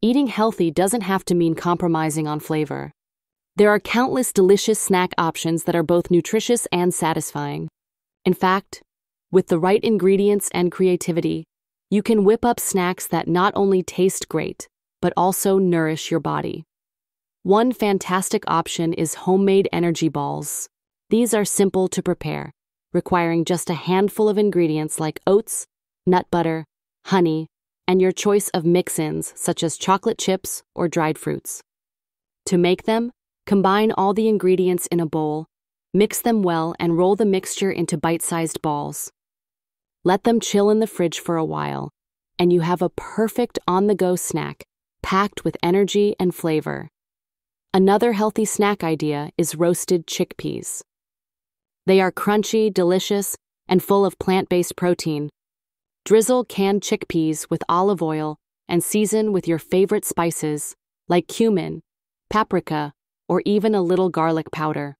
Eating healthy doesn't have to mean compromising on flavor. There are countless delicious snack options that are both nutritious and satisfying. In fact, with the right ingredients and creativity, you can whip up snacks that not only taste great, but also nourish your body. One fantastic option is homemade energy balls. These are simple to prepare, requiring just a handful of ingredients like oats, nut butter, honey, and your choice of mix-ins such as chocolate chips or dried fruits. To make them, combine all the ingredients in a bowl, mix them well, and roll the mixture into bite-sized balls. Let them chill in the fridge for a while, and you have a perfect on-the-go snack packed with energy and flavor. Another healthy snack idea is roasted chickpeas. They are crunchy, delicious, and full of plant-based protein. Drizzle canned chickpeas with olive oil and season with your favorite spices like cumin, paprika, or even a little garlic powder.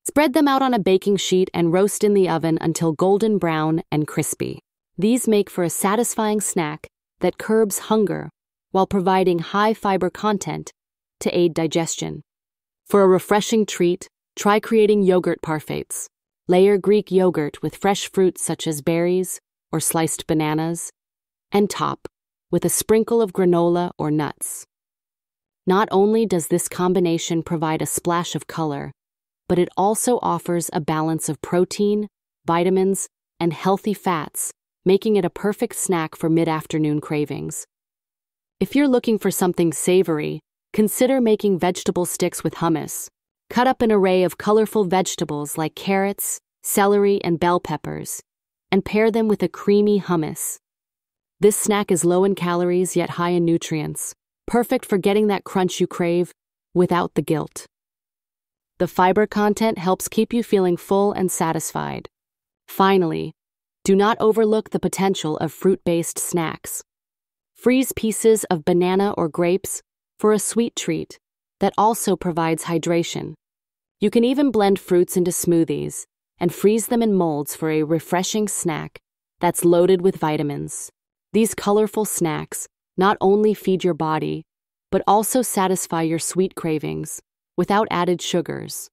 Spread them out on a baking sheet and roast in the oven until golden brown and crispy. These make for a satisfying snack that curbs hunger while providing high fiber content to aid digestion. For a refreshing treat, try creating yogurt parfaits. Layer Greek yogurt with fresh fruits such as berries or sliced bananas, and top with a sprinkle of granola or nuts. Not only does this combination provide a splash of color, but it also offers a balance of protein, vitamins, and healthy fats, making it a perfect snack for mid-afternoon cravings. If you're looking for something savory, consider making vegetable sticks with hummus. Cut up an array of colorful vegetables like carrots, celery, and bell peppers, and pair them with a creamy hummus. This snack is low in calories yet high in nutrients, perfect for getting that crunch you crave without the guilt. The fiber content helps keep you feeling full and satisfied. Finally, do not overlook the potential of fruit-based snacks. Freeze pieces of banana or grapes for a sweet treat that also provides hydration. You can even blend fruits into smoothies and freeze them in molds for a refreshing snack that's loaded with vitamins. These colorful snacks not only feed your body, but also satisfy your sweet cravings without added sugars.